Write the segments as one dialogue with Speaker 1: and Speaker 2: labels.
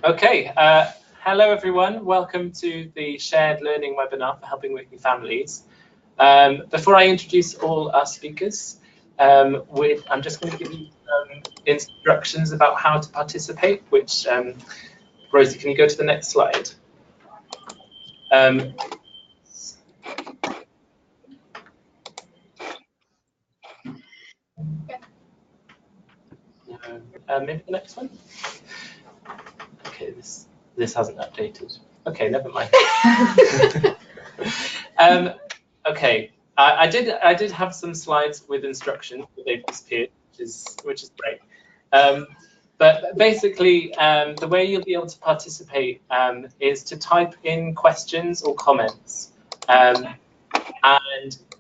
Speaker 1: Okay, hello everyone. Welcome to the shared learning webinar for helping working families. Before I introduce all our speakers, I'm just going to give you some instructions about how to participate, which, Rosie, can you go to the next slide? Maybe the next one? Okay, this hasn't updated. Okay, never mind. Okay, I did have some slides with instructions, but they've disappeared, which is great. But basically, the way you'll be able to participate is to type in questions or comments, and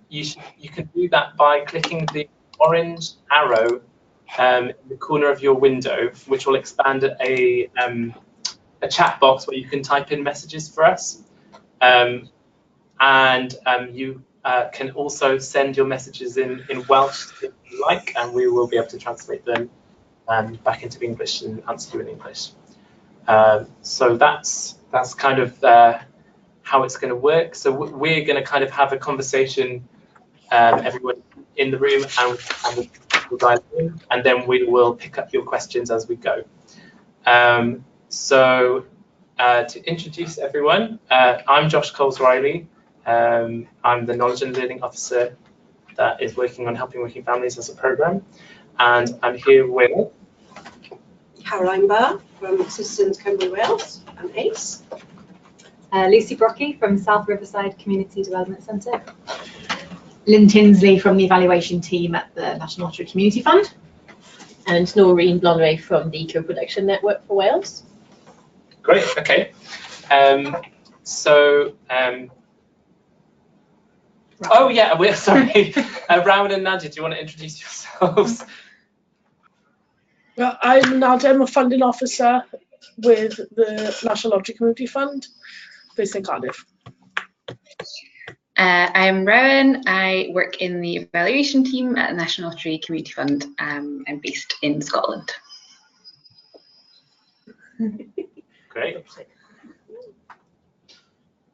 Speaker 1: you can do that by clicking the orange arrow in the corner of your window, which will expand a chat box where you can type in messages for us. You can also send your messages in Welsh if you like, and we will be able to translate them back into English and answer you in English. So that's kind of how it's going to work. So we're going to kind of have a conversation, everyone in the room, and we'll dial in, and then we will pick up your questions as we go. To introduce everyone, I'm Josh Coles-Riley. I'm the Knowledge and Learning Officer that is working on helping working families as a programme, and I'm here with
Speaker 2: Caroline Barr from Sy'n Cymru Wales and ACE.
Speaker 3: Lucy Brocky from South Riverside Community Development Centre.
Speaker 4: Lynn Tinsley from the evaluation team at the National Loteri Community Fund.
Speaker 5: And Noreen Blonray from the Co-Production Network for Wales.
Speaker 1: Great, okay. Oh yeah, we're sorry. Rowan and Nadia, do you want to introduce yourselves?
Speaker 6: Well, I'm Nadia, I'm a funding officer with the National Loteri Community Fund based in Cardiff.
Speaker 7: I'm Rowan. I work in the evaluation team at the National Loteri Community Fund. I'm based in Scotland.
Speaker 1: Great.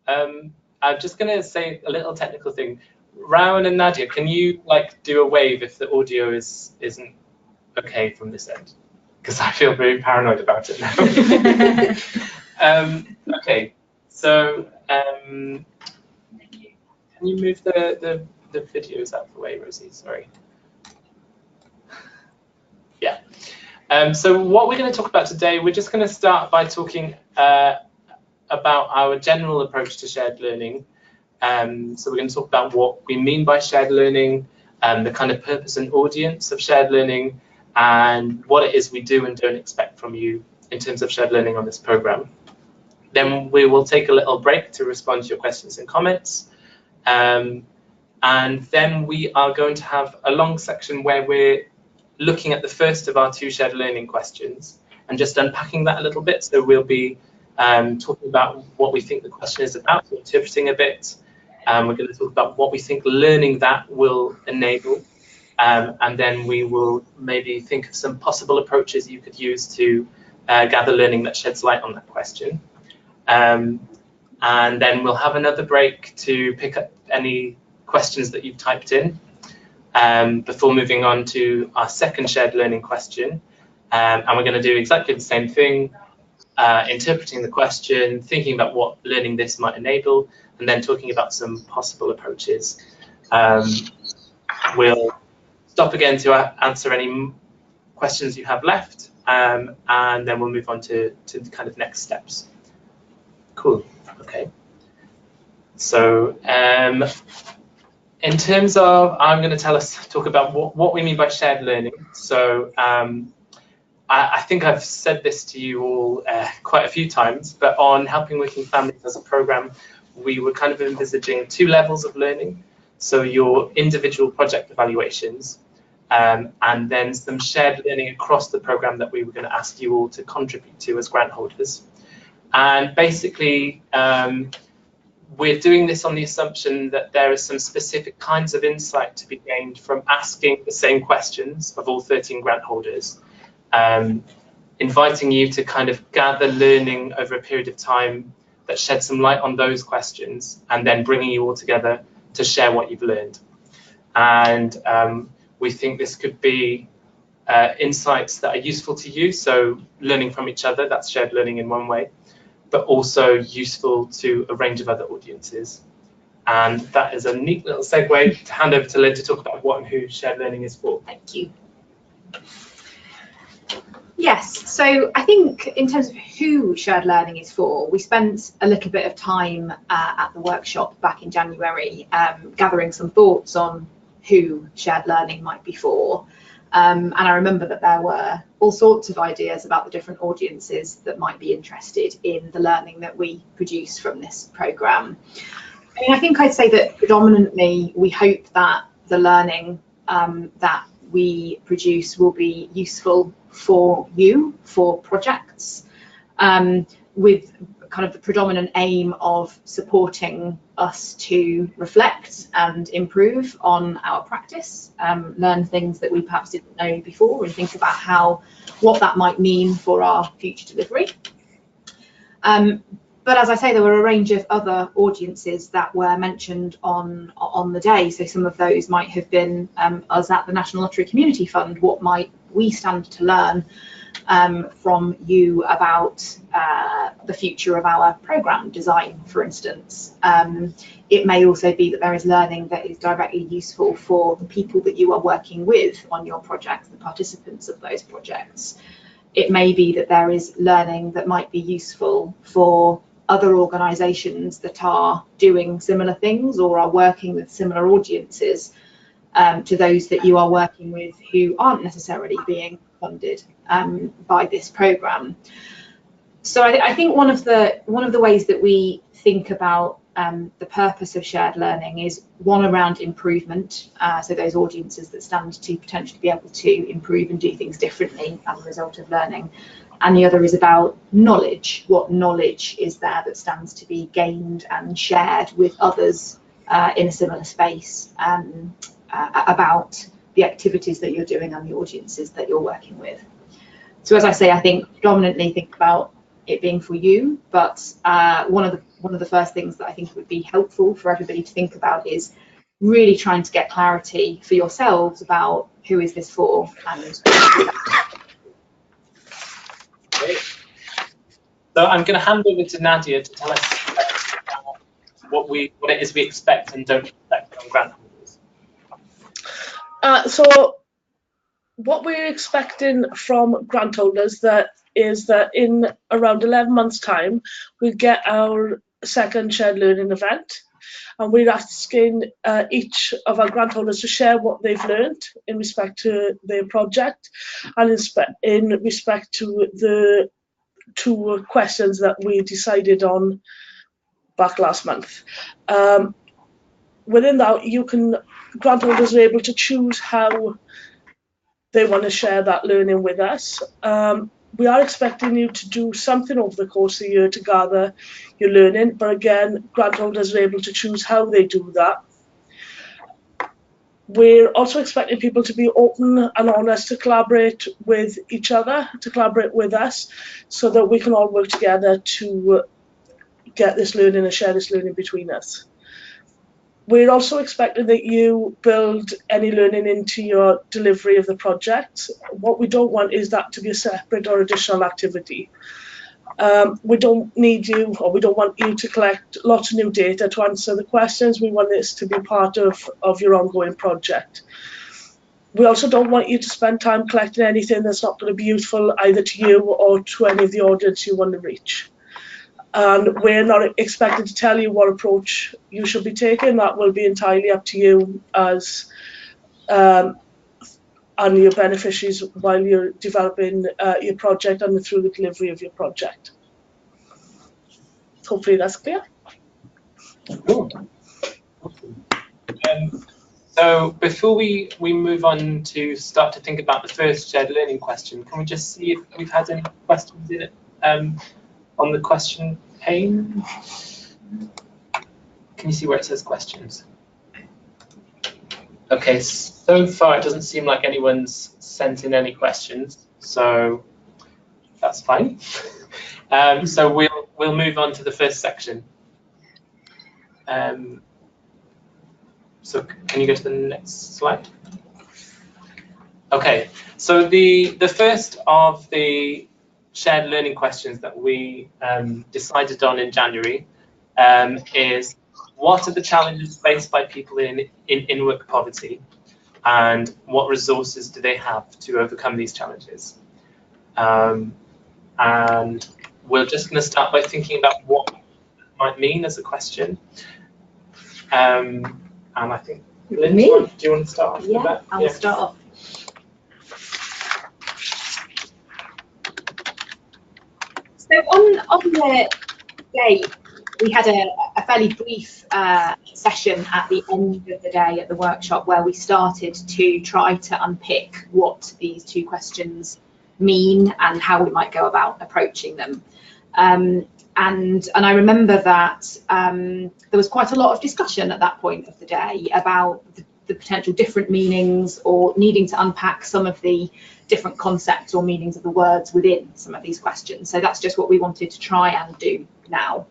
Speaker 1: I'm just going to say a little technical thing. Rowan and Nadia, can you do a wave if the audio isn't okay from this end? Because I feel very paranoid about it now. Okay, so can you move the videos out of the way, Rosie? Sorry. Yeah. So what we're going to talk about today, we're just going to start by talking about our general approach to shared learning. So we're going to talk about what we mean by shared learning, the kind of purpose and audience of shared learning, and what it is we do and don't expect from you in terms of shared learning on this programme. Then we will take a little break to respond to your questions and comments. And then we are going to have a long section where we're looking at the first of our two shared learning questions and just unpacking that a little bit. So we'll be talking about what we think the question is about, so interpreting a bit. We're going to talk about what we think learning that will enable. And then we will maybe think of some possible approaches you could use to gather learning that sheds light on that question. And then we'll have another break to pick up any questions that you've typed in before moving on to our second shared learning question. And we're going to do exactly the same thing, interpreting the question, thinking about what learning this might enable, and then talking about some possible approaches. We'll stop again to answer any questions you have left, and then we'll move on to the kind of next steps. Cool, okay. So in terms of, I'm going to talk about what we mean by shared learning. So I think I've said this to you all quite a few times, but on Helping Working Families as a programme, we were kind of envisaging two levels of learning. So your individual project evaluations, and then some shared learning across the programme that we were going to ask you all to contribute to as grant holders. And basically, we're doing this on the assumption that there are some specific kinds of insight to be gained from asking the same questions of all 13 grant holders. inviting you to kind of gather learning over a period of time that sheds some light on those questions, and then bringing you all together to share what you've learned. And we think this could be insights that are useful to you, so learning from each other, that's shared learning in one way, but also useful to a range of other audiences. And that is a neat little segue to hand over to Lynn to talk about what and who shared learning is for.
Speaker 4: Thank you. Yes, so I think in terms of who shared learning is for, we spent a little bit of time at the workshop back in January gathering some thoughts on who shared learning might be for. And I remember that there were all sorts of ideas about the different audiences that might be interested in the learning that we produce from this programme. I mean, I think I'd say that predominantly we hope that the learning that we produce will be useful for you, for projects, with kind of the predominant aim of supporting us to reflect and improve on our practice, learn things that we perhaps didn't know before, and think about what that might mean for our future delivery. But as I say, there were a range of other audiences that were mentioned on the day. So some of those might have been us at the National Lottery Community Fund. What might we stand to learn from you about the future of our programme design, for instance? It may also be that there is learning that is directly useful for the people that you are working with on your projects, the participants of those projects. It may be that there is learning that might be useful for other organisations that are doing similar things or are working with similar audiences to those that you are working with who aren't necessarily being funded by this programme. So I think one of the ways that we think about the purpose of shared learning is one around improvement, so those audiences that stand to potentially be able to improve and do things differently as a result of learning. And the other is about knowledge. What knowledge is there that stands to be gained and shared with others in a similar space about the activities that you're doing and the audiences that you're working with. So as I say, I think predominantly think about it being for you, but one of the first things that I think would be helpful for everybody to think about is really trying to get clarity for yourselves about who is this for and
Speaker 1: So I'm going to hand over to Nadia to tell us what it is we expect and don't expect from grant holders.
Speaker 6: So what we're expecting from grant holders is that in around 11 months' time, we'll get our second shared learning event. And we're asking each of our grant holders to share what they've learned in respect to their project and in respect to the 2 questions that we decided on back last month. Within that, grant holders are able to choose how they want to share that learning with us. We are expecting you to do something over the course of the year to gather your learning, but again, grant holders are able to choose how they do that. We're also expecting people to be open and honest to collaborate with each other, to collaborate with us, so that we can all work together to get this learning and share this learning between us. We're also expecting that you build any learning into your delivery of the project. What we don't want is that to be a separate or additional activity. We don't need you, or we don't want you to collect lots of new data to answer the questions. We want this to be part of your ongoing project. We also don't want you to spend time collecting anything that's not going to be useful either to you or to any of the audience you want to reach. And we're not expected to tell you what approach you should be taking. That will be entirely up to you as and your beneficiaries while you're developing your project and through the delivery of your project. Hopefully that's clear.
Speaker 1: Cool. So before we move on to start to think about the first shared learning question, can we just see if we've had any questions in it on the question pane? Can you see where it says questions? Okay, so far it doesn't seem like anyone's sent in any questions, so that's fine. So we'll move on to the first section. So can you go to the next slide? Okay, so the first of the shared learning questions that we decided on in January is, what are the challenges faced by people in work poverty, and what resources do they have to overcome these challenges? And we're just going to start by thinking about what it might mean as a question. And I think, Lynn, do you want to start off with that?
Speaker 4: I'll start off. So on the day, we had a fairly brief session at the end of the day at the workshop where we started to try to unpick what these two questions mean and how we might go about approaching them. And I remember that there was quite a lot of discussion at that point of the day about the potential different meanings, or needing to unpack some of the different concepts or meanings of the words within some of these questions. So that's just what we wanted to try and do now.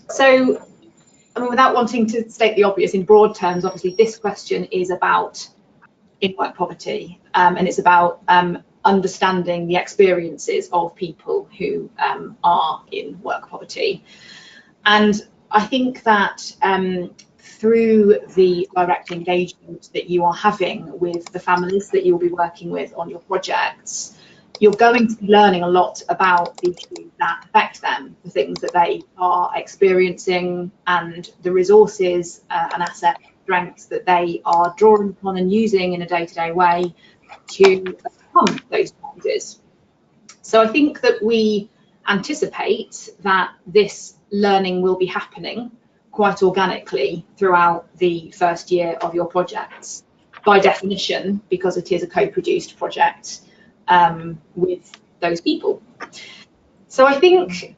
Speaker 4: So, I mean, without wanting to state the obvious, in broad terms, obviously this question is about in-work poverty, and it's about understanding the experiences of people who are in work poverty. And I think that through the direct engagement that you are having with the families that you'll be working with on your projects, you're going to be learning a lot about the issues that affect them, the things that they are experiencing, and the resources and asset strengths that they are drawing upon and using in a day-to-day way to overcome those challenges. So I think that we anticipate that this learning will be happening quite organically throughout the first year of your projects, by definition, because it is a co-produced project with those people. So I think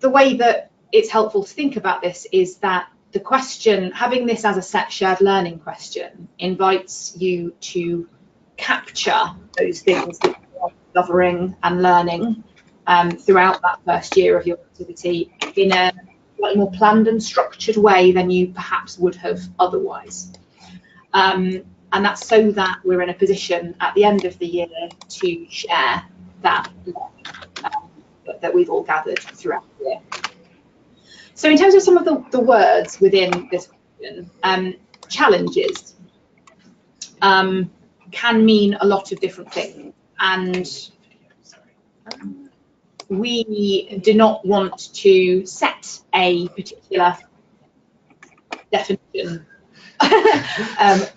Speaker 4: the way that it's helpful to think about this is that the question, having this as a set shared learning question, invites you to capture those things that you are discovering and learning throughout that first year of your activity in a slightly more planned and structured way than you perhaps would have otherwise. And that's so that we're in a position at the end of the year to share that that we've all gathered throughout the year. So in terms of some of the words within this question, challenges can mean a lot of different things, and we do not want to set a particular definition.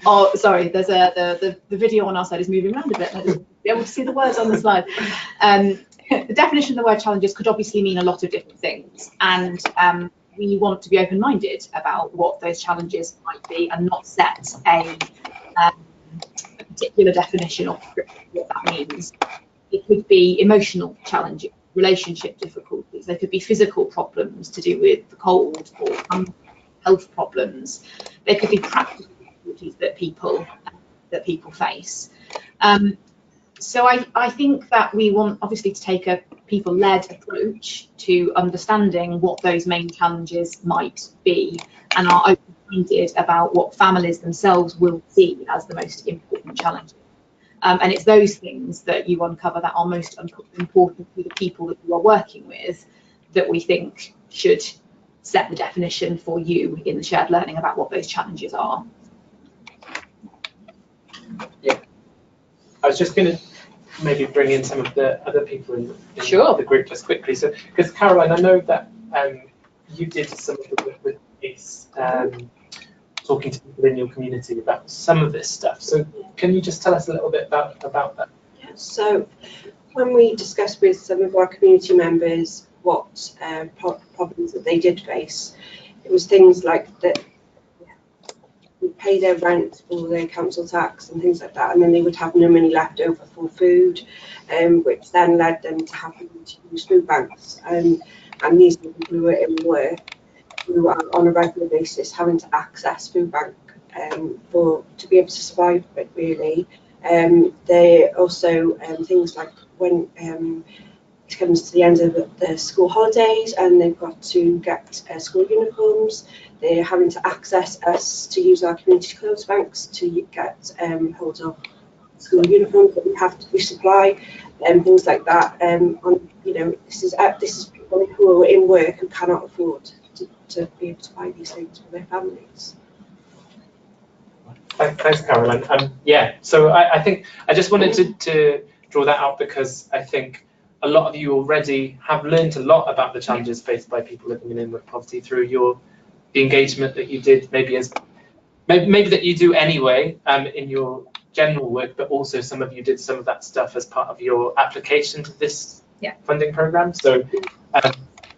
Speaker 4: Oh, sorry, there's the video on our side is moving around a bit. I don't be able to see the words on the slide. The definition of the word challenges could obviously mean a lot of different things, and we want to be open-minded about what those challenges might be and not set a particular definition of what that means. It could be emotional challenges, relationship difficulties. There could be physical problems to do with the cold or health problems. There could be practical difficulties that people face. So I think that we want obviously to take a people-led approach to understanding what those main challenges might be, and are open-minded about what families themselves will see as the most important challenges. And it's those things that you uncover that are most important to the people that you are working with that we think should set the definition for you in the shared learning about what those challenges are.
Speaker 1: Yeah, I was just going to maybe bring in some of the other people in
Speaker 4: Sure.
Speaker 1: the group just quickly. So, because Caroline, I know that you did some of the work with ACE, talking to people in your community about some of this stuff. So can you just tell us a little bit about that?
Speaker 2: Yeah, so when we discussed with some of our community members what problems that they did face, it was things like that they pay their rent or their council tax and things like that, and then they would have no money left over for food, which then led them to having to use food banks. And these people who were in work, who are on a regular basis having to access food bank to be able to survive really. They also things like when it comes to the end of the school holidays and they've got to get school uniforms. They're having to access us to use our community clothes banks to get hold of school uniforms that we supply, and things like that. This is people who are in work who cannot afford to be able to buy these things for their families.
Speaker 1: Thanks, Caroline. So I think I just wanted to draw that out because I think a lot of you already have learned a lot about the challenges faced by people living in inward poverty through the engagement that you did, maybe that you do anyway in your general work, but also some of you did some of that stuff as part of your application to this funding program. So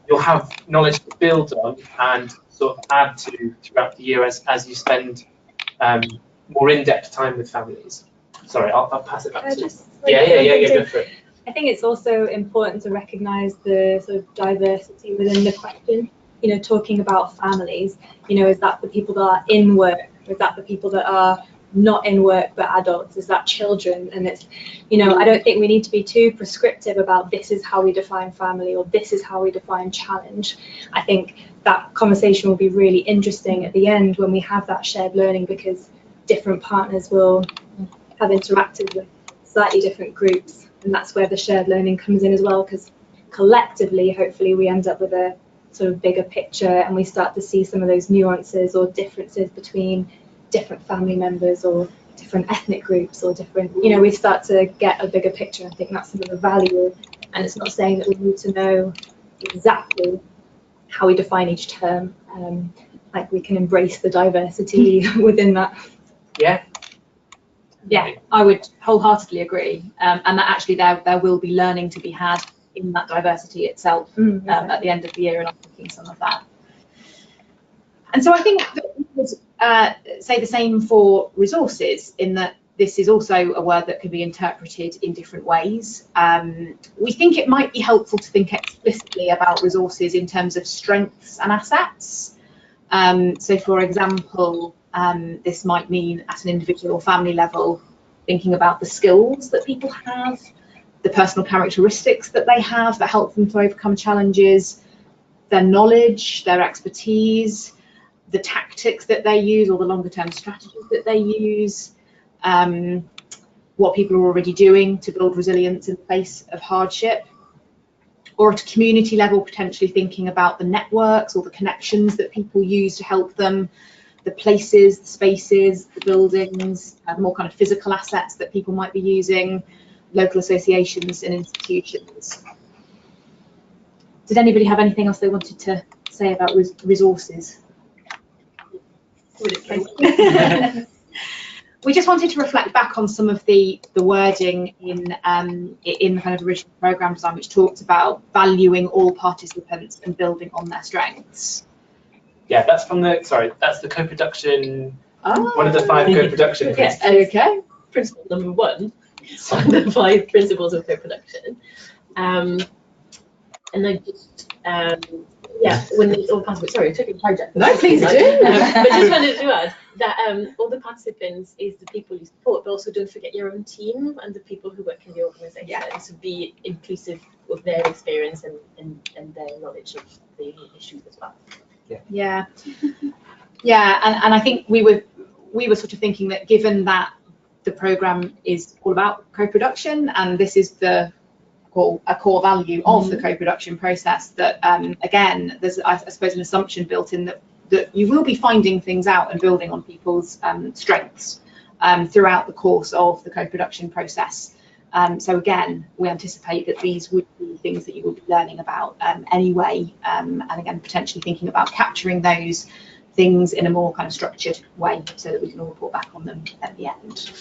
Speaker 1: you'll have knowledge to build on and sort of add to throughout the year as you spend more in-depth time with families. Sorry, I'll pass it back to you. Go for it.
Speaker 3: I think it's also important to recognise the sort of diversity within the question. Talking about families, is that the people that are in work? Is that the people that are not in work but adults? Is that children? And it's, I don't think we need to be too prescriptive about this is how we define family or this is how we define challenge. I think that conversation will be really interesting at the end when we have that shared learning, because different partners will have interacted with slightly different groups, and that's where the shared learning comes in as well, because collectively, hopefully, we end up with a sort of bigger picture and we start to see some of those nuances or differences between different family members or different ethnic groups or different, we start to get a bigger picture. I think that's some of the value, and it's not saying that we need to know exactly how we define each term, like we can embrace the diversity within that.
Speaker 4: Yeah, I would wholeheartedly agree, and that actually there will be learning to be had in that diversity itself at the end of the year, and I'm thinking some of that. And so I think that we would say the same for resources, in that this is also a word that can be interpreted in different ways. We think it might be helpful to think explicitly about resources in terms of strengths and assets. So for example, this might mean at an individual or family level, thinking about the skills that people have, the personal characteristics that they have that help them to overcome challenges, their knowledge, their expertise, the tactics that they use or the longer term strategies that they use, what people are already doing to build resilience in the face of hardship. Or at a community level, potentially thinking about the networks or the connections that people use to help them, the places, the spaces, the buildings, more kind of physical assets that people might be using, local associations and institutions. Did anybody have anything else they wanted to say about resources? We just wanted to reflect back on some of the wording in the kind of original programme design, which talked about valuing all participants and building on their strengths.
Speaker 1: Yeah, that's from that's the co-production, one of the 5 co-production
Speaker 5: Yes, okay. Principle number 1 on the 5 principles of co-production. And I just, when it's all participants, sorry, I took a hijack.
Speaker 4: No, please do.
Speaker 5: But just wanted to add that all the participants is the people you support, but also don't forget your own team and the people who work in the organisation. Yeah. So be inclusive of their experience and their knowledge of the issues as well.
Speaker 4: Yeah, and I think we were sort of thinking that given that the programme is all about co-production, and this is a core value of the co-production process, that again, there's I suppose an assumption built in that you will be finding things out and building on people's strengths throughout the course of the co-production process. So again, we anticipate that these would be things that you will be learning about anyway, and again, potentially thinking about capturing those things in a more kind of structured way so that we can all report back on them at the end.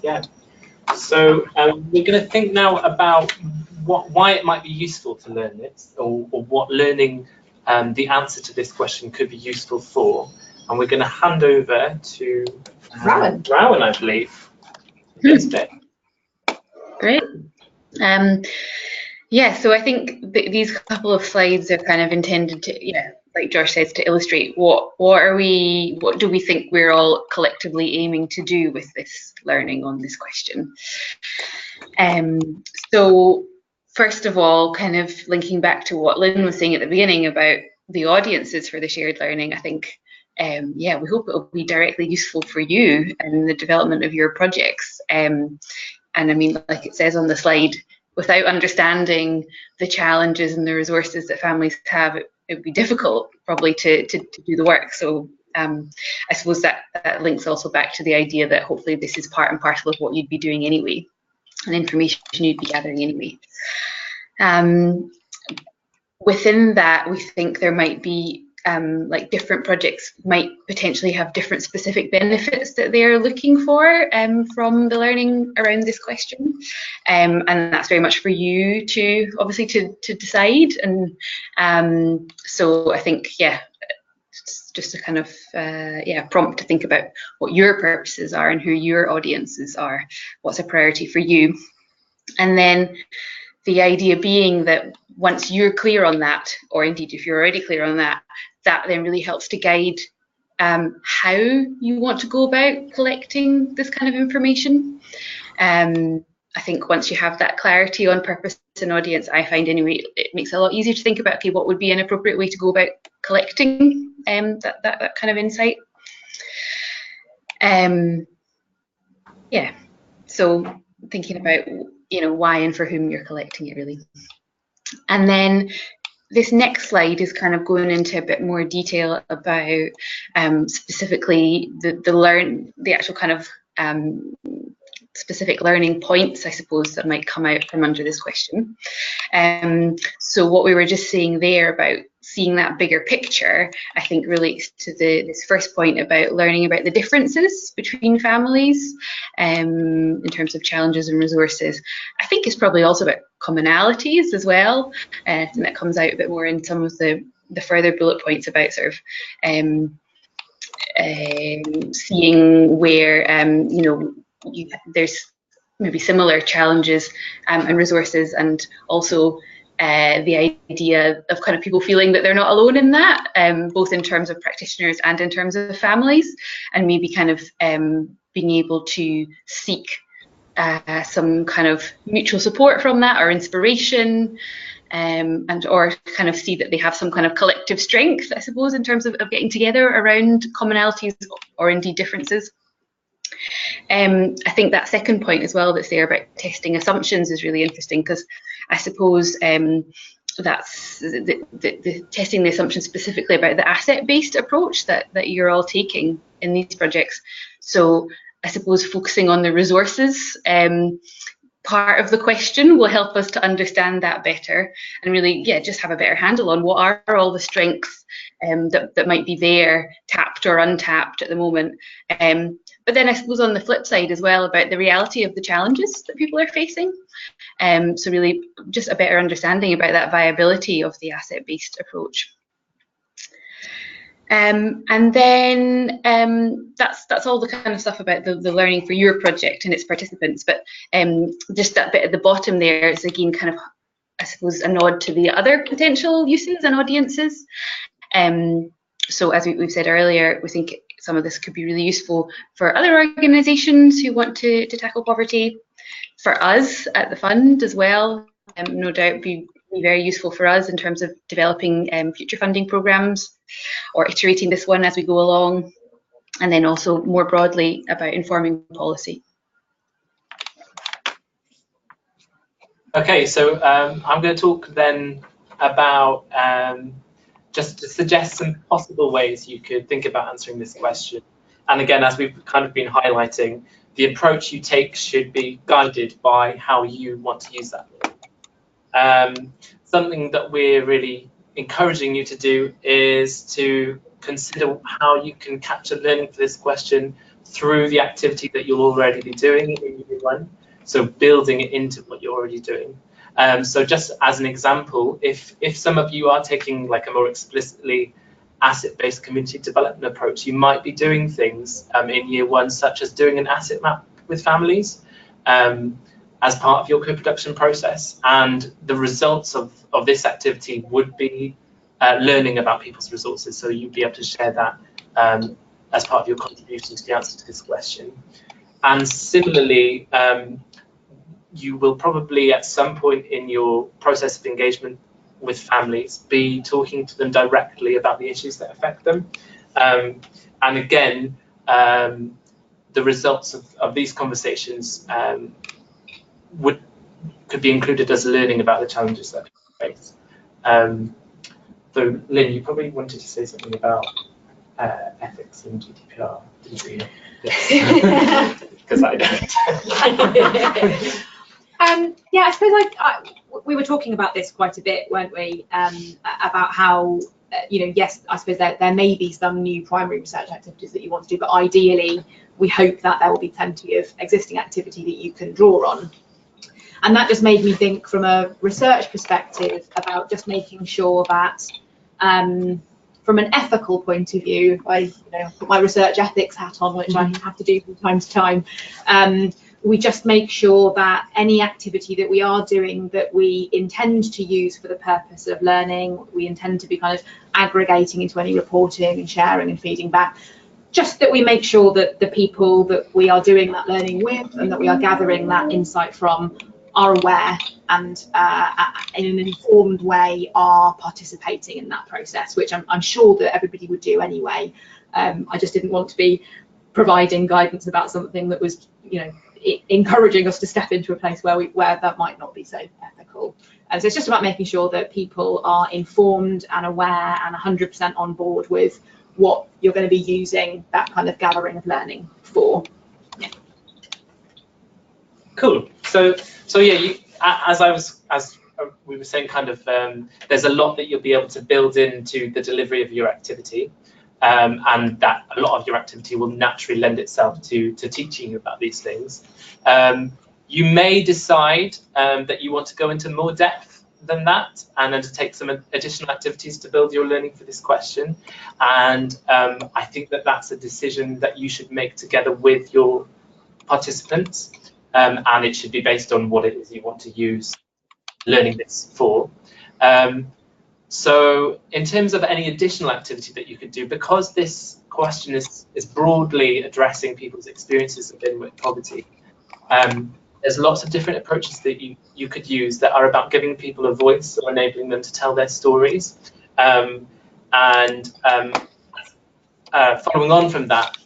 Speaker 1: Yeah. So we're going to think now about why it might be useful to learn this, or what learning the answer to this question could be useful for. And we're going to hand over to Rowan, I believe. This bit.
Speaker 7: Great. So I think these couple of slides are kind of intended to, like Josh says, to illustrate what do we think we're all collectively aiming to do with this learning on this question. So first of all, kind of linking back to what Lynn was saying at the beginning about the audiences for the shared learning, I think, yeah, we hope it will be directly useful for you in the development of your projects. And I mean, like it says on the slide, without understanding the challenges and the resources that families have, it would be difficult probably to do the work. So I suppose that links also back to the idea that hopefully this is part and parcel of what you'd be doing anyway, and information you'd be gathering anyway. Within that, we think there might be like different projects might potentially have different specific benefits that they're looking for from the learning around this question, and that's very much for you to obviously to decide. And so I think, yeah, it's just a kind of yeah, prompt to think about what your purposes are and who your audiences are, what's a priority for you. And then the idea being that once you're clear on that, or indeed if you're already clear on that, that then really helps to guide how you want to go about collecting this kind of information. I think once you have that clarity on purpose and audience, I find anyway, it makes it a lot easier to think about, okay, what would be an appropriate way to go about collecting that kind of insight. Yeah, so thinking about, you know, why and for whom you're collecting it really. And then this next slide is kind of going into a bit more detail about specifically the actual kind of specific learning points, I suppose, that might come out from under this question. So what we were just saying there about seeing that bigger picture, I think relates to this first point about learning about the differences between families in terms of challenges and resources. I think it's probably also about commonalities as well, and that comes out a bit more in some of the further bullet points about sort of seeing where you know, there's maybe similar challenges and resources, and also the idea of kind of people feeling that they're not alone in that, both in terms of practitioners and in terms of families, and maybe kind of being able to seek some kind of mutual support from that, or inspiration, and or kind of see that they have some kind of collective strength, I suppose, in terms of getting together around commonalities or indeed differences. I think that second point as well that's there about testing assumptions is really interesting, because I suppose that's the testing the assumptions specifically about the asset-based approach that you're all taking in these projects. So I suppose focusing on the resources part of the question will help us to understand that better, and really, yeah, just have a better handle on what are all the strengths that might be there, tapped or untapped at the moment. But then I suppose on the flip side as well, about the reality of the challenges that people are facing. So really just a better understanding about that viability of the asset-based approach. And then that's all the kind of stuff about the learning for your project and its participants. But just that bit at the bottom there is again kind of, I suppose, a nod to the other potential uses and audiences. So as we've said earlier, we think some of this could be really useful for other organisations who want to tackle poverty, for us at the fund as well. No doubt be very useful for us in terms of developing future funding programmes, or iterating this one as we go along, and then also more broadly about informing policy.
Speaker 1: Okay, so I'm going to talk then about just to suggest some possible ways you could think about answering this question. And again, as we've kind of been highlighting, the approach you take should be guided by how you want to use that. Something that we're really encouraging you to do is to consider how you can capture learning for this question through the activity that you'll already be doing in year one. So building it into what you're already doing. So just as an example, if some of you are taking like a more explicitly asset-based community development approach, you might be doing things in year one, such as doing an asset map with families as part of your co-production process. And the results of this activity would be learning about people's resources. So you'd be able to share that as part of your contribution to the answer to this question. And similarly, you will probably at some point in your process of engagement with families be talking to them directly about the issues that affect them. And again, the results of these conversations could be included as learning about the challenges that people face. So Lynn, you probably wanted to say something about ethics and GDPR, didn't you? Yes. Because I don't.
Speaker 4: Yeah, I suppose we were talking about this quite a bit, weren't we? About how, yes, I suppose there may be some new primary research activities that you want to do, but ideally we hope that there will be plenty of existing activity that you can draw on. And that just made me think from a research perspective about just making sure that from an ethical point of view, I put my research ethics hat on, which I have to do from time to time, we just make sure that any activity that we are doing that we intend to use for the purpose of learning, we intend to be kind of aggregating into any reporting and sharing and feeding back, just that we make sure that the people that we are doing that learning with and that we are gathering that insight from are aware and in an informed way are participating in that process, which I'm sure that everybody would do anyway. I just didn't want to be providing guidance about something that was, encouraging us to step into a place where that might not be so ethical. And so it's just about making sure that people are informed and aware and 100% on board with what you're going to be using that kind of gathering of learning for. Yeah.
Speaker 1: Cool. So yeah, as we were saying, kind of there's a lot that you'll be able to build into the delivery of your activity, and that a lot of your activity will naturally lend itself to teaching you about these things. You may decide that you want to go into more depth than that and undertake some additional activities to build your learning for this question. And I think that that's a decision that you should make together with your participants. And it should be based on what it is you want to use learning this for. So in terms of any additional activity that you could do, because this question is broadly addressing people's experiences of in-work poverty, there's lots of different approaches that you could use that are about giving people a voice or enabling them to tell their stories. Following on from that,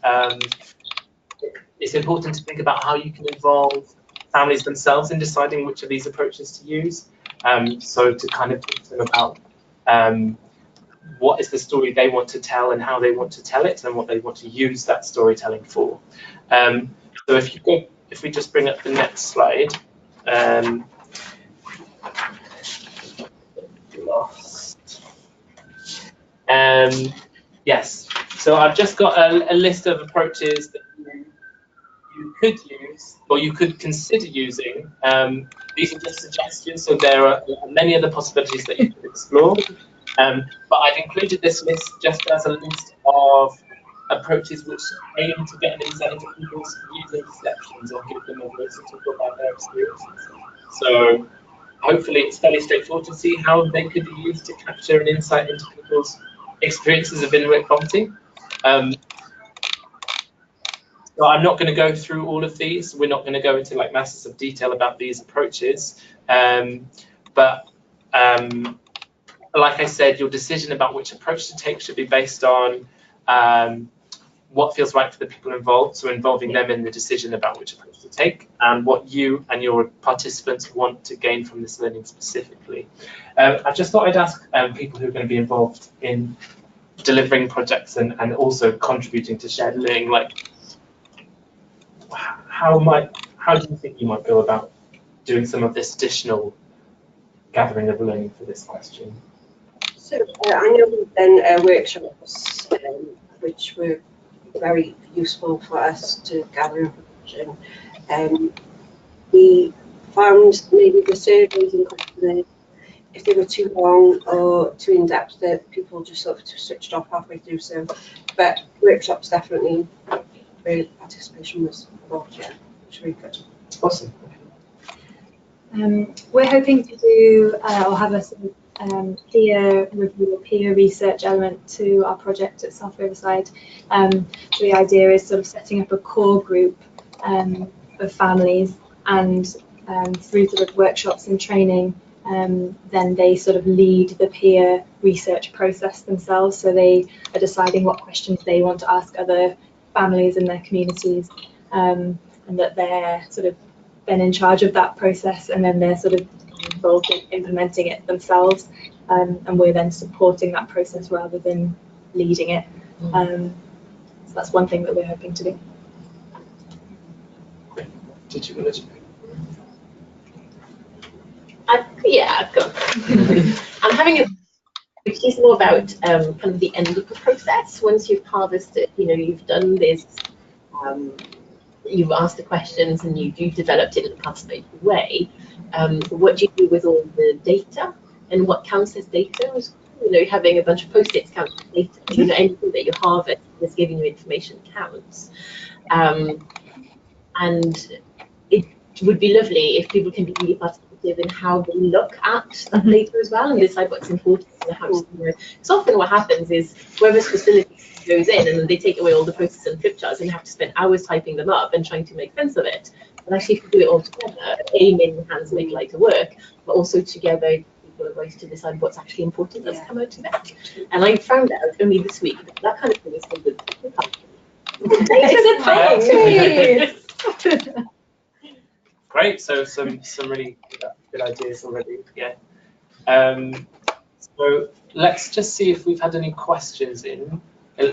Speaker 1: it's important to think about how you can involve families themselves in deciding which of these approaches to use. So to kind of talk to them about what is the story they want to tell and how they want to tell it and what they want to use that storytelling for. So if we just bring up the next slide. Lost. Yes, so I've just got a list of approaches that you could use or you could consider using. These are just suggestions, so there are many other possibilities that you could explore. But I've included this list just as a list of approaches which aim to get an insight into people's views and perceptions or give them a voice to talk about their experiences. So hopefully it's fairly straightforward to see how they could be used to capture an insight into people's experiences of in-work poverty. So I'm not going to go through all of these. We're not going to go into like masses of detail about these approaches. But like I said, your decision about which approach to take should be based on what feels right for the people involved, so involving them in the decision about which approach to take, and what you and your participants want to gain from this learning specifically. I just thought I'd ask people who are going to be involved in delivering projects and also contributing to shared learning, like how do you think you might go about doing some of this additional gathering of learning for this question?
Speaker 2: So I know we've done workshops which were very useful for us to gather information. We found maybe the surveys and questionnaires, if they were too long or too in-depth, that people just sort of switched off halfway through. So, but workshops definitely, where participation was involved, yeah, which was really good.
Speaker 1: Awesome.
Speaker 3: We're hoping to do or have a peer review or peer research element to our project at South Riverside. So the idea is sort of setting up a core group of families and through sort of workshops and training, then they sort of lead the peer research process themselves. So they are deciding what questions they want to ask other families in their communities, and that they're sort of then in charge of that process, and then they're sort of involved in implementing it themselves, and we're then supporting that process rather than leading it. So that's one thing that we're hoping to do.
Speaker 1: Did you want to?
Speaker 5: I've got. I'm having a, which is more about kind of the end of the process. Once you've harvested, you've done this, you've asked the questions and you've developed it in a participative way. What do you do with all the data, and what counts as data? Having a bunch of post-its counts as data. Anything that you harvest is giving you information counts. And it would be lovely if people can be really participative in how they look at that data as well, and decide what's important in the house. Because often what happens is whoever's facility goes in and then they take away all the post-its and flip charts and have to spend hours typing them up and trying to make sense of it. But actually, if you do it all together, in hands make lighter work, but also together people are ways to decide what's actually important that's come out of it. And I found out only this week that kind of thing is so good.
Speaker 1: Great, so some really good ideas already. Yeah. So let's just see if we've had any questions in.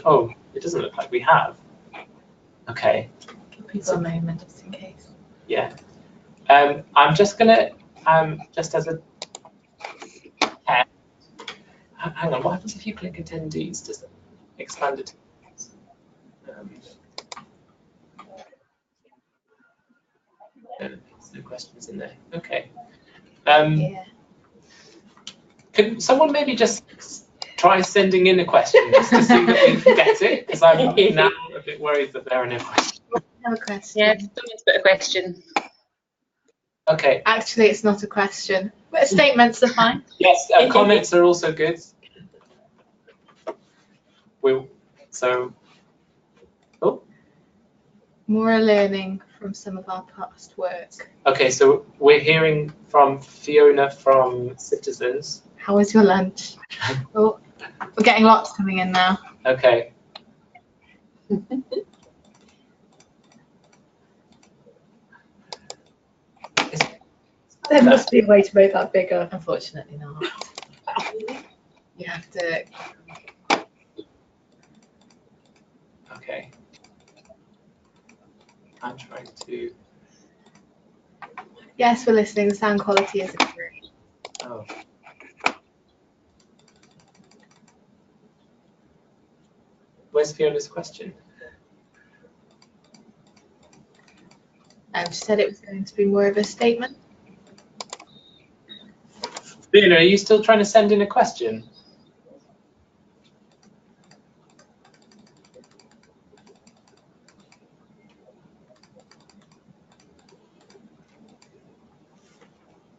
Speaker 1: Oh, it doesn't look like we have. Okay.
Speaker 4: Give people a moment just in case.
Speaker 1: Yeah. I'm just gonna just as a test. Hang on. What happens if you click attendees? Does it expand it? No questions in there. Okay.
Speaker 4: Yeah.
Speaker 1: Could someone maybe just try sending in a question just to see that we get it? Because I'm now a bit worried that there are no questions.
Speaker 4: I have a question.
Speaker 7: Yeah, someone's got a question.
Speaker 1: Okay.
Speaker 4: Actually, it's not a question, but statements are fine.
Speaker 1: Yes, comments are also good.
Speaker 4: More learning from some of our past work.
Speaker 1: Okay, so we're hearing from Fiona from Citizens.
Speaker 4: How was your lunch? Oh, we're getting lots coming in now.
Speaker 1: Okay.
Speaker 3: There must be a way to make that bigger.
Speaker 4: Unfortunately not. You have to.
Speaker 1: Okay. I'm trying to.
Speaker 4: Yes, we're listening. The sound quality isn't great.
Speaker 1: Oh. Where's Fiona's question?
Speaker 4: She said it was going to be more of a statement.
Speaker 1: Fiona, are you still trying to send in a question?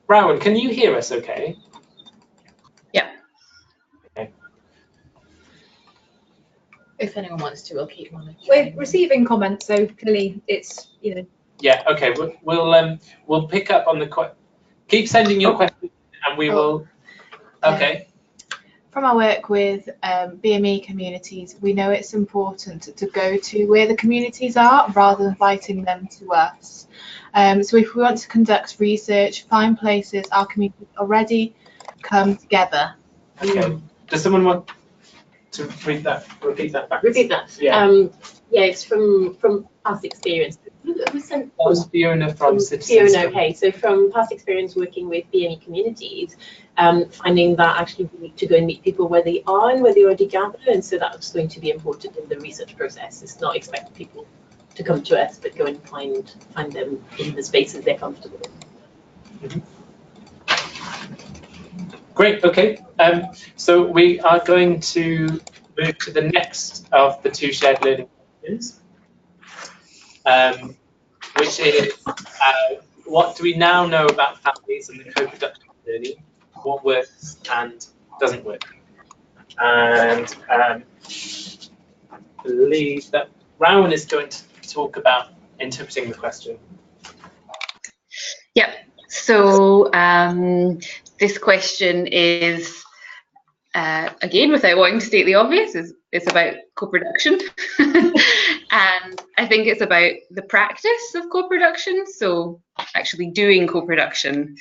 Speaker 1: Rowan, can you hear us okay?
Speaker 7: Yeah.
Speaker 1: Okay.
Speaker 4: If anyone wants to, we'll keep monitoring.
Speaker 3: We're receiving comments, so clearly it's,
Speaker 1: Yeah, okay, we'll pick up on the keep sending your questions and we will. Okay.
Speaker 4: From our work with BME communities, we know it's important to go to where the communities are rather than inviting them to us. So if we want to conduct research, find places our communities already come together.
Speaker 1: Okay. Does someone want to repeat that back?
Speaker 5: Repeat that.
Speaker 1: Yeah.
Speaker 5: Yeah, it's from past experience. Who sent?
Speaker 1: That was Fiona from Citizens.
Speaker 5: Fiona, okay. So from past experience working with BME communities, finding that actually we need to go and meet people where they are and where they already gather, and so that's going to be important in the research process. It's not expect people to come to us, but go and find them in the spaces they're comfortable in.
Speaker 1: Mm-hmm. Great. Okay. So we are going to move to the next of the two shared learning questions, which is what do we now know about families and the co-production of learning? What works and doesn't work? And I believe that Rowan is going to talk about interpreting the question.
Speaker 7: Yeah, So this question is, again, without wanting to state the obvious, it's about co-production. And I think it's about the practice of co-production, so actually doing co-production,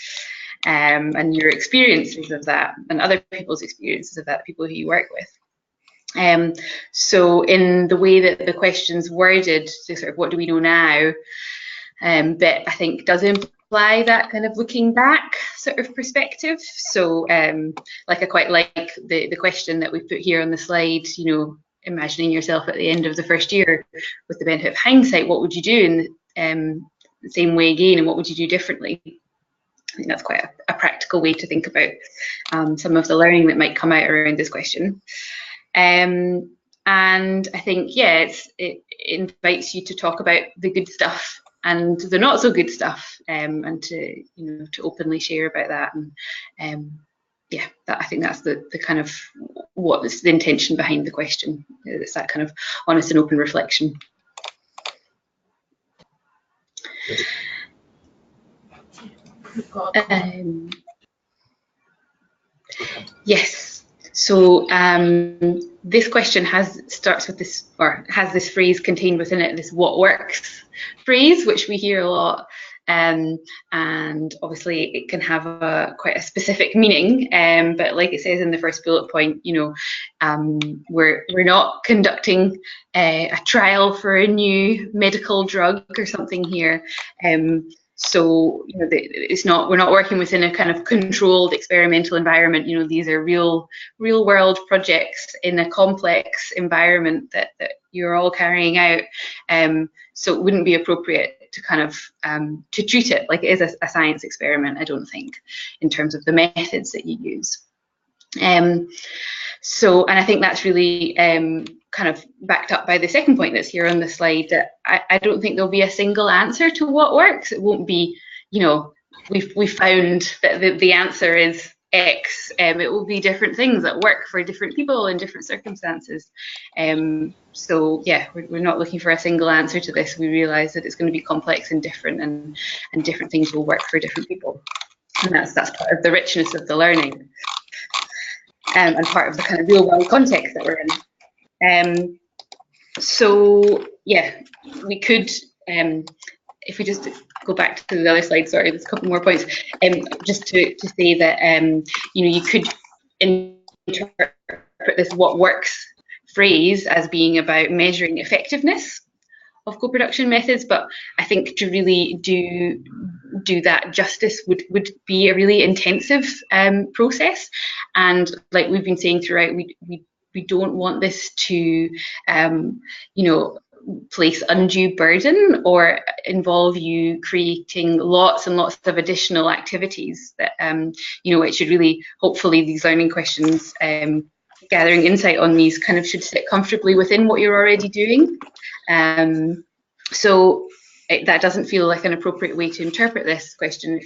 Speaker 7: and your experiences of that, and other people's experiences of that, people who you work with. So in the way that the question's worded, so sort of what do we know now, bit I think does imply that kind of looking back sort of perspective. So like I quite like the question that we put here on the slide, you know, imagining yourself at the end of the first year with the benefit of hindsight, what would you do in the same way again, and what would you do differently? I think that's quite a practical way to think about some of the learning that might come out around this question. And I think, yeah, it invites you to talk about the good stuff and the not so good stuff, and to, you know, to openly share about that. And yeah, I think that's the kind of what's the intention behind the question. It's that kind of honest and open reflection. Yes. So this question starts with this, or has this phrase contained within it, this "what works" phrase, which we hear a lot, and obviously it can have quite a specific meaning. But like it says in the first bullet point, you know, we're not conducting a trial for a new medical drug or something here. So, you know, we're not working within a kind of controlled experimental environment. You know, these are real world projects in a complex environment that you're all carrying out. So it wouldn't be appropriate to kind of to treat it like it is a science experiment, I don't think, in terms of the methods that you use. So, and I think that's really kind of backed up by the second point that's here on the slide, that I don't think there'll be a single answer to what works. It won't be, you know, we've found that the answer is X. It will be different things that work for different people in different circumstances. So yeah, we're not looking for a single answer to this. We realise that it's going to be complex and different, and different things will work for different people. And that's part of the richness of the learning, and part of the kind of real world context that we're in. So yeah, we could, if we just go back to the other slide, sorry, there's a couple more points, just to say that, you know, you could interpret this "what works" phrase as being about measuring effectiveness of co-production methods, but I think to really do that justice would be a really intensive process. And like we've been saying throughout, we don't want this to, you know, place undue burden or involve you creating lots and lots of additional activities. That, you know, it should really, hopefully, these learning questions, gathering insight on these, kind of should sit comfortably within what you're already doing. So that doesn't feel like an appropriate way to interpret this question.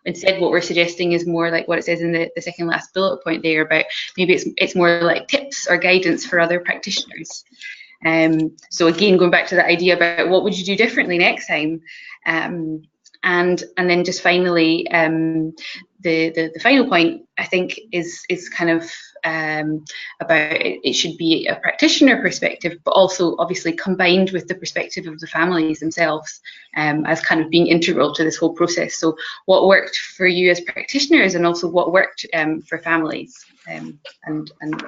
Speaker 7: Instead, what we're suggesting is more like what it says in the second last bullet point there, about maybe it's more like tips or guidance for other practitioners. So again, going back to that idea about what would you do differently next time, and then just finally, the final point I think is kind of about it should be a practitioner perspective, but also obviously combined with the perspective of the families themselves, as kind of being integral to this whole process. So what worked for you as practitioners, and also what worked for families, and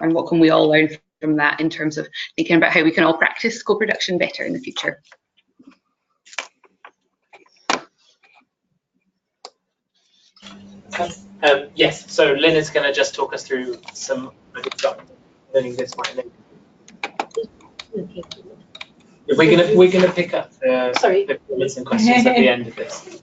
Speaker 7: what can we all learn from that in terms of thinking about how we can all practice co-production better in the future.
Speaker 1: Yes, so Lynn is going to just talk us through some learning this way. We're going to pick up the comments and questions at the end of this.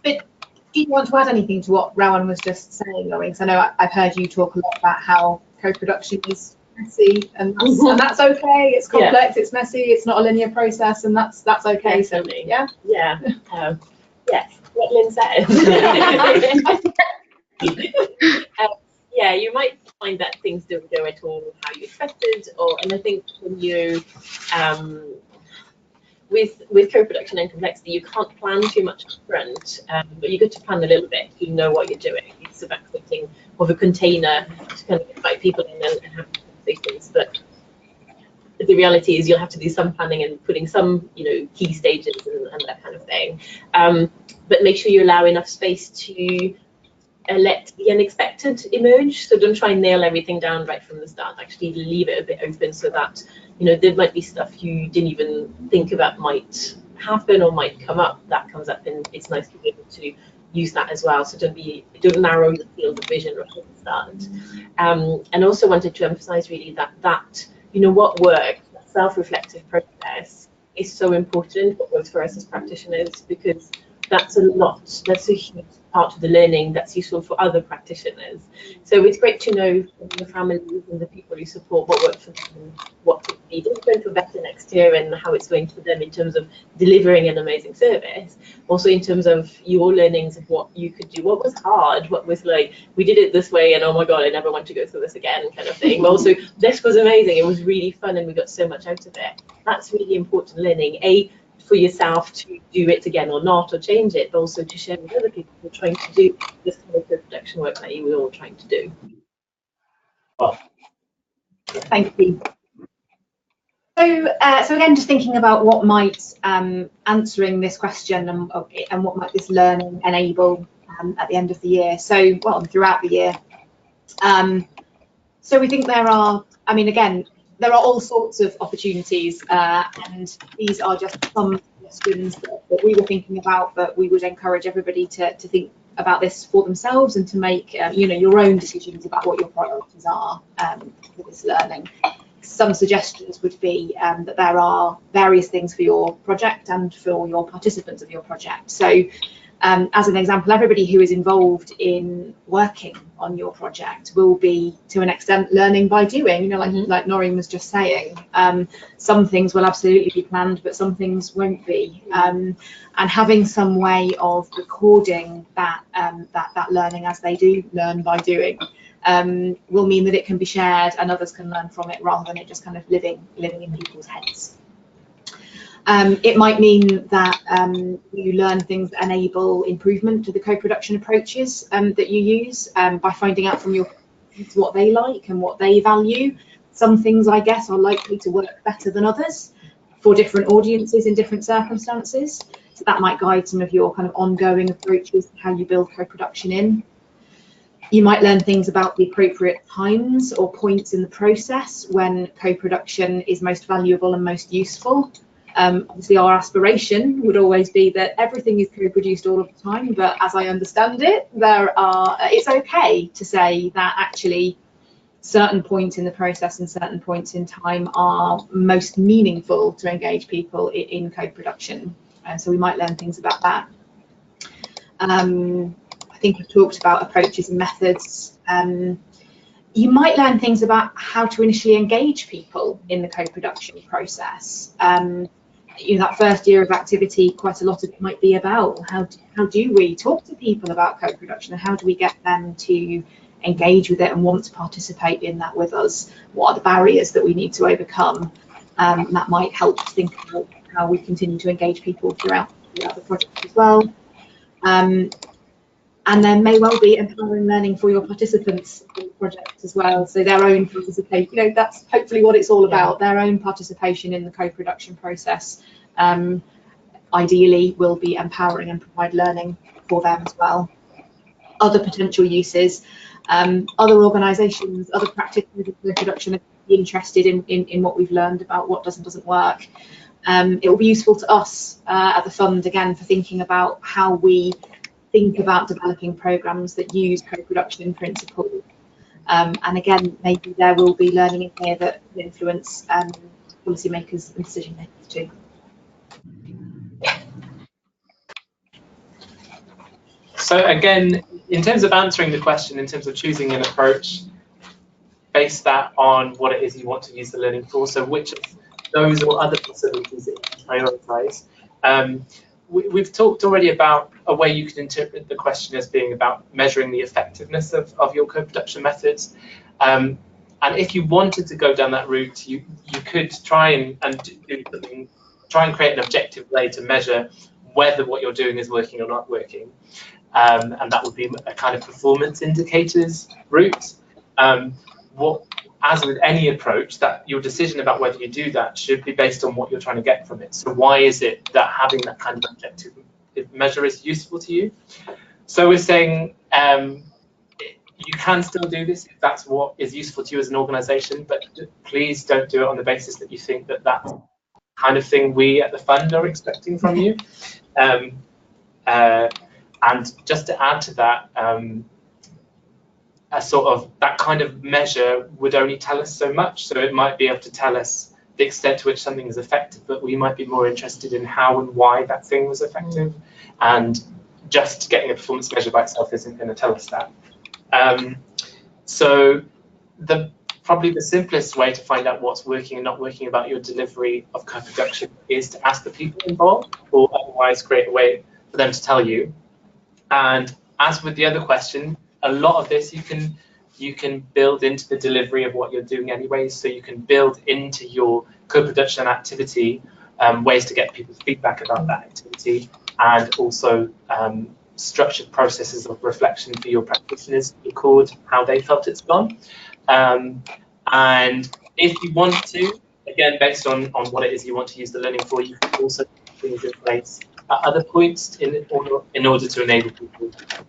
Speaker 4: But do you want to add anything to what Rowan was just saying, Laurie? Because I know I've heard you talk a lot about how co-production is messy, and that's okay. It's complex, it's messy, it's not a linear process, and that's okay.
Speaker 5: Definitely.
Speaker 4: So yeah.
Speaker 5: Yeah. What Lynn said. Yeah, you might find that things don't go at all how you expected, and I think when with co-production and complexity, you can't plan too much upfront, but you get to plan a little bit. You know what you're doing. It's about creating of a container to kind of invite people in and have conversations. But the reality is you'll have to do some planning and putting some, key stages and that kind of thing. But make sure you allow enough space to let the unexpected emerge. So don't try and nail everything down right from the start. Actually leave it a bit open so that, there might be stuff you didn't even think about might happen or might come up. That comes up, and it's nice to be able to use that as well. So don't narrow the field of vision right at the start. And also wanted to emphasize really that what works, that self-reflective process is so important, what works for us as practitioners, because that's a huge part of the learning that's useful for other practitioners. So it's great to know from the families and the people who support what worked for them and what could be different or better next year, and how it's going for them in terms of delivering an amazing service. Also in terms of your learnings of what you could do, what was hard, what was like, we did it this way and oh my God, I never want to go through this again kind of thing. But also, this was amazing, it was really fun and we got so much out of it. That's really important learning. For yourself to do it again or not, or change it, but also to share with other people who are trying to do this kind of production work that you were all trying to do.
Speaker 1: Well,
Speaker 4: thank you. So again, just thinking about what might answering this question and what might this learning enable at the end of the year. So, well, throughout the year. So we think there are, again, there are all sorts of opportunities, and these are just some suggestions that we were thinking about, but we would encourage everybody to think about this for themselves and to make your own decisions about what your priorities are for this learning. Some suggestions would be that there are various things for your project and for your participants of your project. So as an example, everybody who is involved in working on your project will be, to an extent, learning by doing, like Noreen was just saying. Some things will absolutely be planned, but some things won't be. And having some way of recording that learning as they do learn by doing will mean that it can be shared and others can learn from it, rather than it just kind of living in people's heads. It might mean that you learn things that enable improvement to the co-production approaches that you use by finding out from your kids what they like and what they value. Some things, I guess, are likely to work better than others for different audiences in different circumstances. So that might guide some of your kind of ongoing approaches to how you build co-production in. You might learn things about the appropriate times or points in the process when co-production is most valuable and most useful. Obviously, our aspiration would always be that everything is co-produced all of the time, but as I understand it, it's okay to say that actually certain points in the process and certain points in time are most meaningful to engage people in co-production. So we might learn things about that. I think we've talked about approaches and methods. You might learn things about how to initially engage people in the co-production process. That first year of activity, quite a lot of it might be about how do we talk to people about co-production, and how do we get them to engage with it and want to participate in that with us? What are the barriers that we need to overcome? That might help to think about how we continue to engage people throughout the project as well. And there may well be empowering learning for your participants in the project as well. So their own participation, that's hopefully what it's all about, their own participation in the co-production process, ideally will be empowering and provide learning for them as well. Other potential uses, other organisations, other practitioners of co-production are interested in what we've learned about what does and doesn't work. It will be useful to us at the fund, again, for thinking about how we think about developing programmes that use co-production principles. And again, maybe there will be learning in here that influence policymakers and decision makers too.
Speaker 1: So again, in terms of answering the question, in terms of choosing an approach, base that on what it is you want to use the learning for. So which of those or other possibilities that you prioritise. We've talked already about a way you could interpret the question as being about measuring the effectiveness of your co-production methods. And if you wanted to go down that route, you could try and do something try and create an objective way to measure whether what you're doing is working or not working. And that would be a kind of performance indicators route. As with any approach, that your decision about whether you do that should be based on what you're trying to get from it. So why is it that having that kind of objective measure is useful to you? So we're saying you can still do this if that's what is useful to you as an organisation, but please don't do it on the basis that you think that that's the kind of thing we at the fund are expecting from you. And just to add to that, a sort of that kind of measure would only tell us so much. So it might be able to tell us the extent to which something is effective, but we might be more interested in how and why that thing was effective. And just getting a performance measure by itself isn't going to tell us that. So probably the simplest way to find out what's working and not working about your delivery of co-production is to ask the people involved, or otherwise create a way for them to tell you. And as with the other question, a lot of this you can build into the delivery of what you're doing anyway. So you can build into your co-production activity ways to get people's feedback about that activity, and also structured processes of reflection for your practitioners to record how they felt it's gone. And if you want to, again, based on what it is you want to use the learning for, you can also put things in place at other points in order to enable people to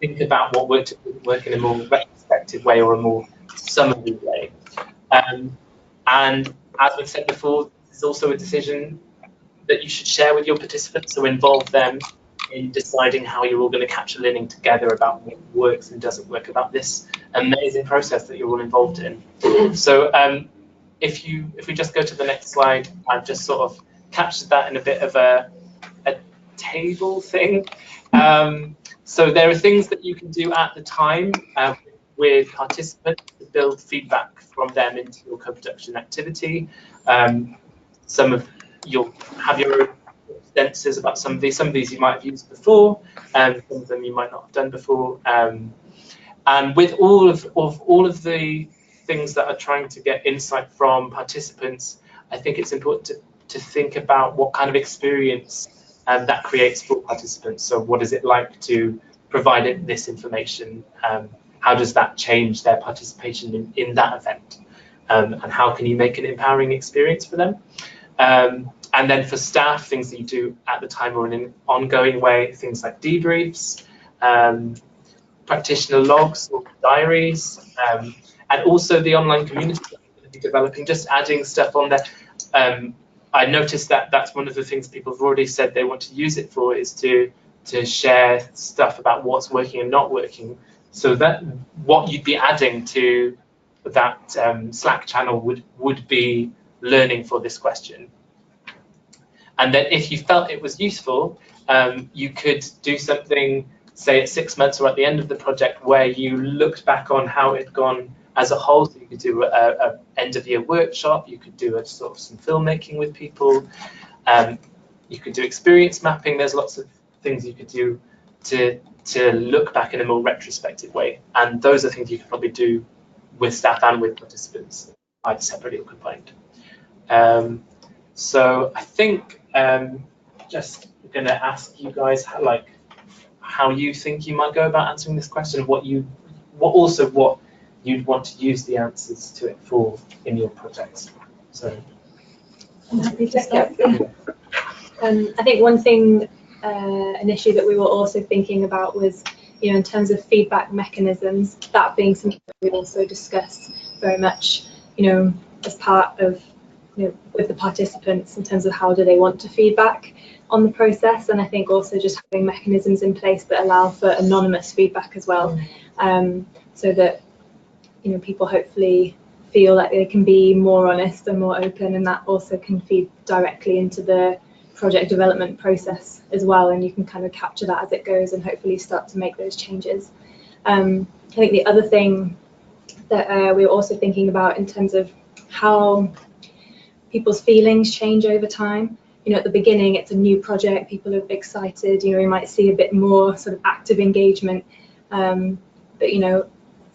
Speaker 1: think about what worked and didn't work in a more retrospective way or a more summary way. And as we've said before, this is also a decision that you should share with your participants, so involve them in deciding how you're all going to capture learning together about what works and doesn't work about this amazing process that you're all involved in. So if we just go to the next slide, I've just sort of captured that in a bit of a table thing. So there are things that you can do at the time with participants to build feedback from them into your co-production activity. You'll have your own senses about some of these you might have used before, some of them you might not have done before. And with all of the things that are trying to get insight from participants, I think it's important to think about what kind of experience that creates for participants. So what is it like to provide this information? How does that change their participation in that event? And how can you make an empowering experience for them? And then for staff, things that you do at the time or in an ongoing way, things like debriefs, practitioner logs or diaries, and also the online community that you're going to be developing, just adding stuff on there. I noticed that that's one of the things people have already said they want to use it for, is to share stuff about what's working and not working, so that what you'd be adding to that Slack channel would be learning for this question. And then if you felt it was useful, you could do something, say at 6 months or at the end of the project, where you looked back on how it had gone as a whole. So you could do a end of year workshop, you could do a sort of some filmmaking with people, you could do experience mapping. There's lots of things you could do to look back in a more retrospective way. And those are things you could probably do with staff and with participants, either separately or combined. So I think just going to ask you guys how you think you might go about answering this question, what you'd want to use the answers to it for in your projects. So
Speaker 3: I'm happy to start. I think one thing, an issue that we were also thinking about was, in terms of feedback mechanisms, that being something that we also discussed very much, as part of, with the participants, in terms of how do they want to feedback on the process. And I think also just having mechanisms in place that allow for anonymous feedback as well, so that people hopefully feel like they can be more honest and more open, and that also can feed directly into the project development process as well, and you can kind of capture that as it goes and hopefully start to make those changes. I think the other thing that we were also thinking about in terms of how people's feelings change over time. At the beginning, it's a new project, people are excited, you might see a bit more sort of active engagement, but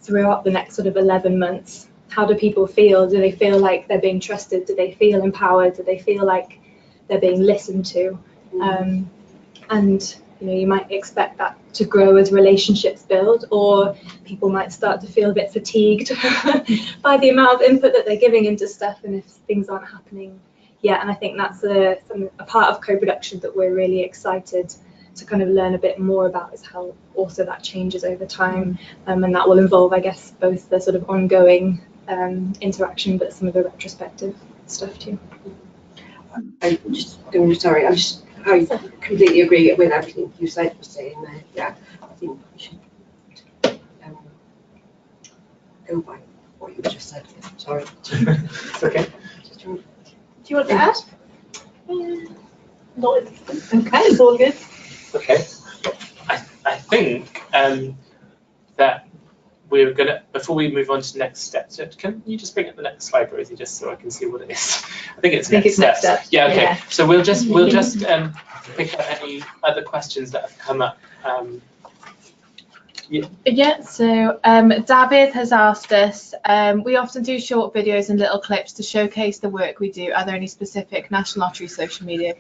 Speaker 3: throughout the next sort of 11 months, how do people feel? Do they feel like they're being trusted? Do they feel empowered? Do they feel like they're being listened to, and you might expect that to grow as relationships build, or people might start to feel a bit fatigued by the amount of input that they're giving into stuff, and if things aren't happening yet. And I think that's a part of co-production that we're really excited to kind of learn a bit more about, is how also that changes over time, and that will involve, I guess, both the sort of ongoing interaction, but some of the retrospective stuff too.
Speaker 2: I completely agree with everything you said, saying there. Yeah, I think we should go by what you just said. Sorry.
Speaker 1: It's okay.
Speaker 4: Do you want to add?
Speaker 5: No,
Speaker 4: Okay, it's all good.
Speaker 1: Okay. I think that we're gonna, before we move on to next steps, can you just bring up the next slide, Rosie, just so I can see what it is? I think it's next steps. Yeah, okay. Yeah. So we'll just pick up any other questions that have come up.
Speaker 4: Yeah, so David has asked us, we often do short videos and little clips to showcase the work we do. Are there any specific National Lottery social media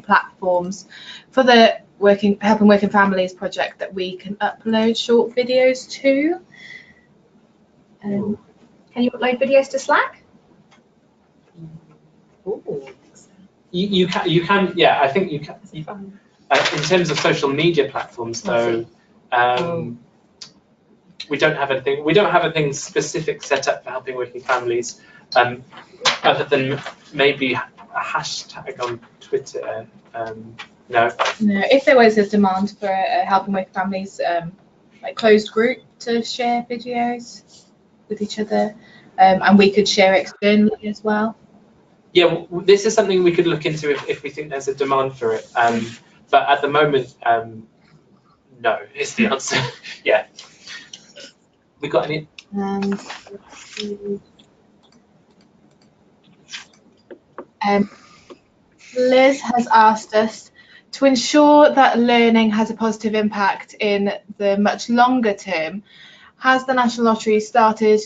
Speaker 4: platforms for the Helping Working Families project that we can upload short videos to? Can you upload videos to Slack?
Speaker 1: You can, yeah, I think you can. In terms of social media platforms, though, we don't have anything. We don't have anything specific set up for Helping Working Families, other than maybe a hashtag on Twitter. No.
Speaker 4: If there was a demand for a Helping Working Families like closed group to share videos with each other, and we could share externally as well.
Speaker 1: Yeah, this is something we could look into if we think there's a demand for it. But at the moment, no is the answer. Yeah. We got any?
Speaker 4: Liz has asked us, to ensure that learning has a positive impact in the much longer term, has the National Lottery started,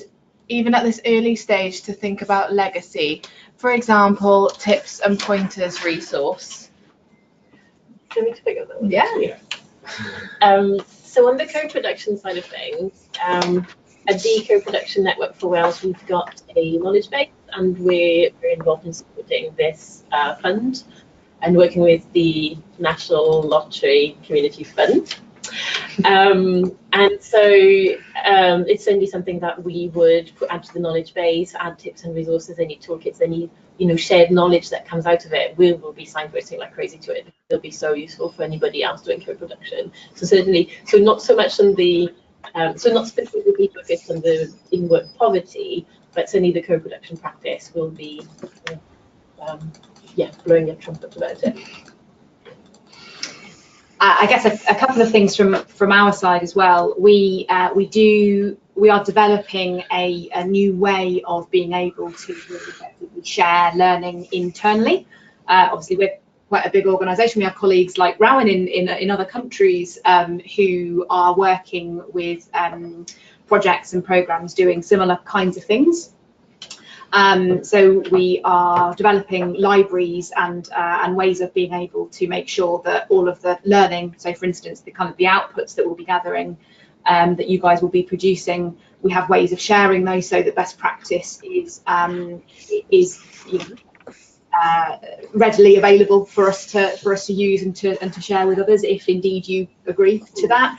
Speaker 4: even at this early stage, to think about legacy? For example, tips and pointers resource.
Speaker 5: Do you want me to pick up that one?
Speaker 4: Yeah.
Speaker 5: So on the co-production side of things, at the Co-Production Network for Wales, we've got a knowledge base, and we're involved in supporting this fund and working with the National Lottery Community Fund. And so it's certainly something that we would put out to the knowledge base, add tips and resources, any toolkits, any shared knowledge that comes out of it. We will be signposting like crazy to it. It'll be so useful for anybody else doing co-production. So certainly, so not so much on the, so not specifically focused on the in-work poverty, but certainly the co-production practice will be, blowing a trumpet about it.
Speaker 4: I guess a couple of things from our side as well. We are developing a new way of being able to really effectively share learning internally. Obviously, we're quite a big organisation. We have colleagues like Rowan in other countries who are working with projects and programmes doing similar kinds of things. So we are developing libraries and ways of being able to make sure that all of the learning, so for instance, the outputs that we'll be gathering, that you guys will be producing, we have ways of sharing those so that best practice is readily available for us to use and to share with others if indeed you agree to that.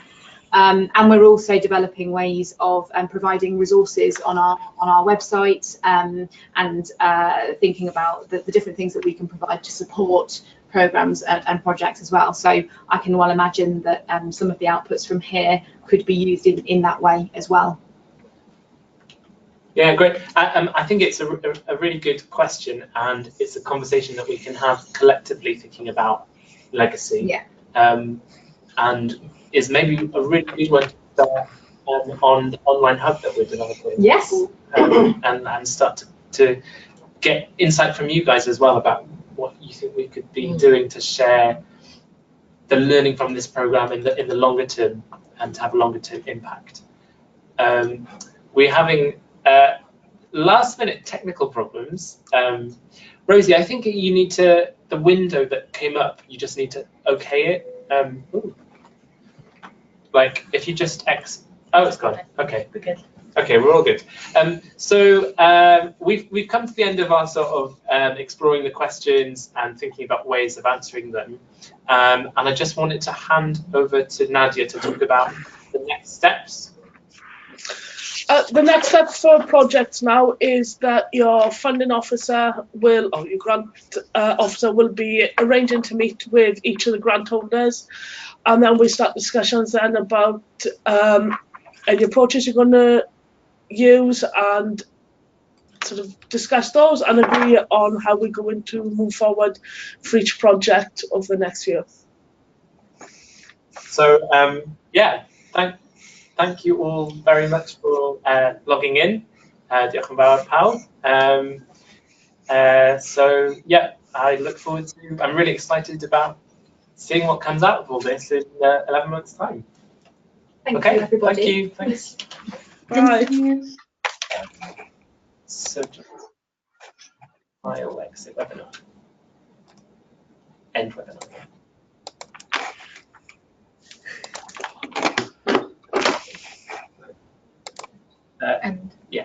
Speaker 4: And we're also developing ways of providing resources on our website and thinking about the different things that we can provide to support programmes and projects as well. So I can well imagine that some of the outputs from here could be used in that way as well.
Speaker 1: Yeah, great. I think it's a really good question, and it's a conversation that we can have collectively thinking about legacy.
Speaker 4: Yeah.
Speaker 1: And is maybe a really good one to start on the online hub that we're developing.
Speaker 4: Yes.
Speaker 1: And start to get insight from you guys as well about what you think we could be doing to share the learning from this program in the longer term and to have a longer term impact. We're having last minute technical problems. Rosie, I think you need to the window that came up, you just need to okay it. Like if you just oh, it's gone. Okay.
Speaker 5: We're good.
Speaker 1: Okay, we're all good. We've come to the end of our sort of exploring the questions and thinking about ways of answering them. And I just wanted to hand over to Nadia to talk about the next steps.
Speaker 6: The next step for projects now is that your funding officer will, or your grant officer will be arranging to meet with each of the grant holders, and then we start discussions then about any approaches you're going to use and sort of discuss those and agree on how we're going to move forward for each project over the next year.
Speaker 1: So yeah, thank you all very much for logging in. Diolch yn fawr pawb. So yeah, I look forward to. I'm really excited about seeing what comes out of all this in 11 months' time.
Speaker 3: Thank you, everybody.
Speaker 1: Thank you. Thanks.
Speaker 6: Bye.
Speaker 1: So I'll exit webinar. End webinar.
Speaker 7: And
Speaker 1: Yeah.